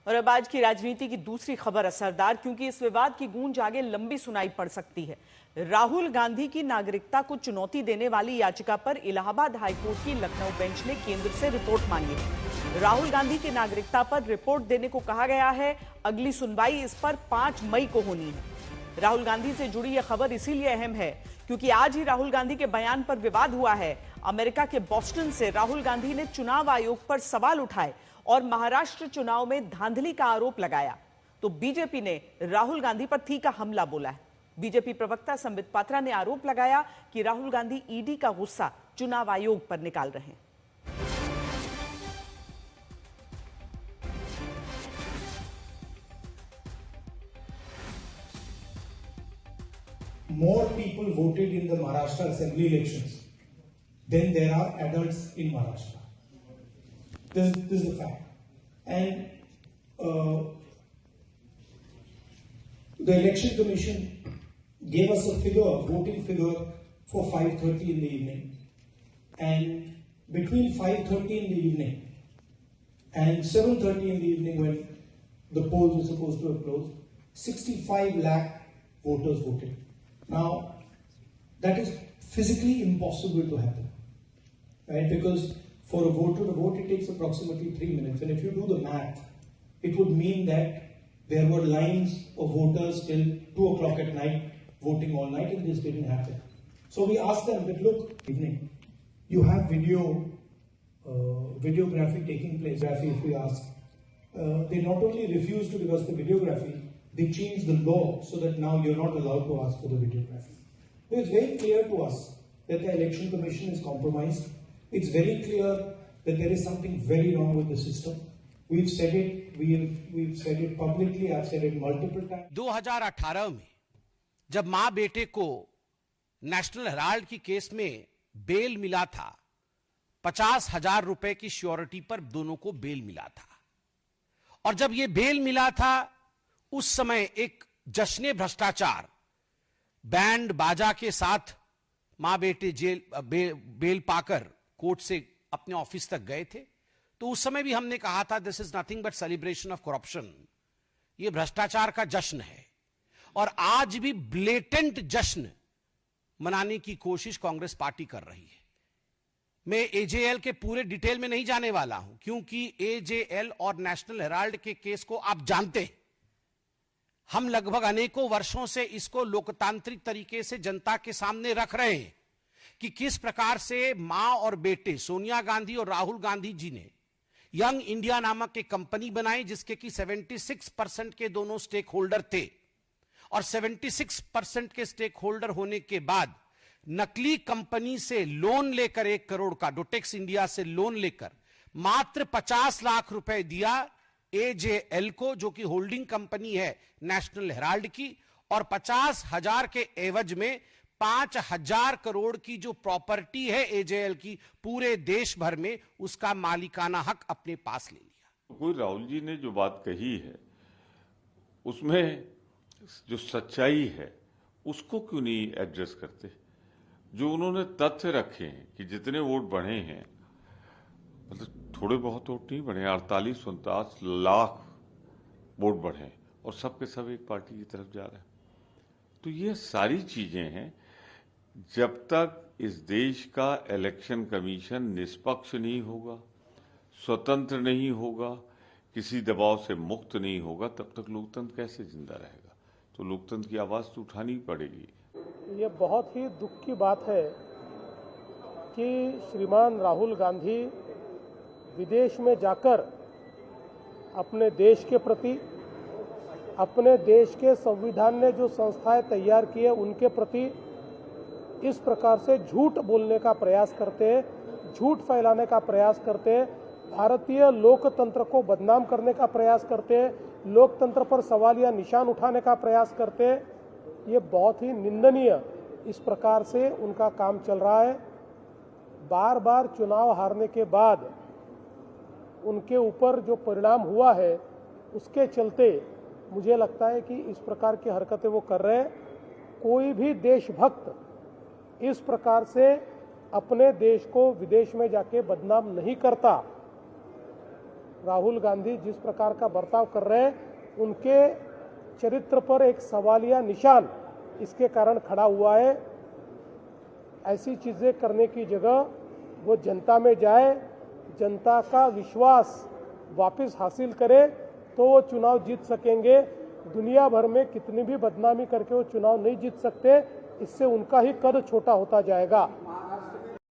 और अब आज की राजनीति की दूसरी खबर असरदार, क्योंकि इस विवाद की गूंज आगे लंबी सुनाई पड़ सकती है। राहुल गांधी की नागरिकता को चुनौती देने वाली याचिका पर इलाहाबाद हाईकोर्ट की लखनऊ बेंच ने केंद्र से रिपोर्ट मांगी है। राहुल गांधी की नागरिकता पर रिपोर्ट देने को कहा गया है। अगली सुनवाई इस पर 5 मई को होनी है। राहुल गांधी से जुड़ी यह खबर इसीलिए अहम है क्योंकि आज ही राहुल गांधी के बयान पर विवाद हुआ है। अमेरिका के बॉस्टन से राहुल गांधी ने चुनाव आयोग पर सवाल उठाए और महाराष्ट्र चुनाव में धांधली का आरोप लगाया। तो बीजेपी ने राहुल गांधी पर तीखा हमला बोला है। बीजेपी प्रवक्ता संबित पात्रा ने आरोप लगाया कि राहुल गांधी ईडी का गुस्सा चुनाव आयोग पर निकाल रहे हैं। More people voted in the Maharashtra assembly elections than there are adults in Maharashtra. This is the fact. And the election commission gave us a figure, voting figure for 5:30 in the evening. And between 5:30 in the evening and 7:30 in the evening, when the polls were supposed to have closed, 65 lakh voters voted. Now, that is physically impossible to happen, right? Because for a voter to vote, it takes approximately 3 minutes. And if you do the math, it would mean that there were lines of voters till 2 o'clock at night voting all night, and this didn't happen. So we asked them, but look, evening, you have videography taking place. If we ask, they not only refused to give us the videography, they changed the law so that now you're not allowed to ask for the videography. It's very clear to us that the election commission is compromised. It's very clear that there is something very wrong with the system. We've said it. We've said it publicly. I've said it multiple times. 2018 में जब मां बेटे को national Herald की case में bell मिला था, 50,000 रुपए की श्योरिटी पर दोनों को बेल मिला था। और जब यह बेल मिला था, उस समय एक जश्न भ्रष्टाचार बैंड बाजा के साथ मां बेटे बेल पाकर कोर्ट से अपने ऑफिस तक गए थे। तो उस समय भी हमने कहा था, this is nothing but celebration of corruption. यह भ्रष्टाचार का जश्न है। और आज भी ब्लेटेंट जश्न मनाने की कोशिश कांग्रेस पार्टी कर रही है। मैं एजेएल के पूरे डिटेल में नहीं जाने वाला हूं, क्योंकि एजेएल और नेशनल हेराल्ड के केस को आप जानते हैं। हम लगभग अनेकों वर्षों से इसको लोकतांत्रिक तरीके से जनता के सामने रख रहे हैं कि किस प्रकार से मां और बेटे सोनिया गांधी और राहुल गांधी जी ने यंग इंडिया नामक एक कंपनी बनाई, जिसके कि 76% के दोनों स्टेक होल्डर थे। और 76% के स्टेक होल्डर होने के बाद नकली कंपनी से लोन लेकर 1 करोड़ का, डोटेक्स इंडिया से लोन लेकर मात्र 50 लाख रुपए दिया एजेएल को, जो कि होल्डिंग कंपनी है नेशनल हेराल्ड की। और 50,000 के एवज में 5,000 करोड़ की जो प्रॉपर्टी है एजेएल की, पूरे देश भर में उसका मालिकाना हक अपने पास ले लिया। कोई राहुल जी ने जो बात कही है, उसमें जो सच्चाई है उसको क्यों नहीं एड्रेस करते? जो उन्होंने तथ्य रखे हैं कि जितने वोट बढ़े हैं, मतलब थोड़े बहुत वोट नहीं बढ़े, 48-49 लाख वोट बढ़े और सब के सब एक पार्टी की तरफ जा रहे हैं। तो ये सारी चीजें हैं, जब तक इस देश का इलेक्शन कमीशन निष्पक्ष नहीं होगा, स्वतंत्र नहीं होगा, किसी दबाव से मुक्त नहीं होगा, तब तक लोकतंत्र कैसे जिंदा रहेगा? तो लोकतंत्र की आवाज तो उठानी पड़ेगी। ये बहुत ही दुख की बात है कि श्रीमान राहुल गांधी विदेश में जाकर अपने देश के प्रति, अपने देश के संविधान ने जो संस्थाएं तैयार की है उनके प्रति इस प्रकार से झूठ बोलने का प्रयास करते हैं, झूठ फैलाने का प्रयास करते हैं, भारतीय लोकतंत्र को बदनाम करने का प्रयास करते हैं, लोकतंत्र पर सवालिया निशान उठाने का प्रयास करते हैं। ये बहुत ही निंदनीय इस प्रकार से उनका काम चल रहा है। बार बार चुनाव हारने के बाद उनके ऊपर जो परिणाम हुआ है, उसके चलते मुझे लगता है कि इस प्रकार की हरकतें वो कर रहे हैं। कोई भी देशभक्त इस प्रकार से अपने देश को विदेश में जाके बदनाम नहीं करता। राहुल गांधी जिस प्रकार का बर्ताव कर रहे हैं, उनके चरित्र पर एक सवालिया निशान इसके कारण खड़ा हुआ है। ऐसी चीजें करने की जगह वो जनता में जाए, जनता का विश्वास वापस हासिल करे तो वो चुनाव जीत सकेंगे। दुनिया भर में कितनी भी बदनामी करके वो चुनाव नहीं जीत सकते। इससे उनका ही कद छोटा होता जाएगा।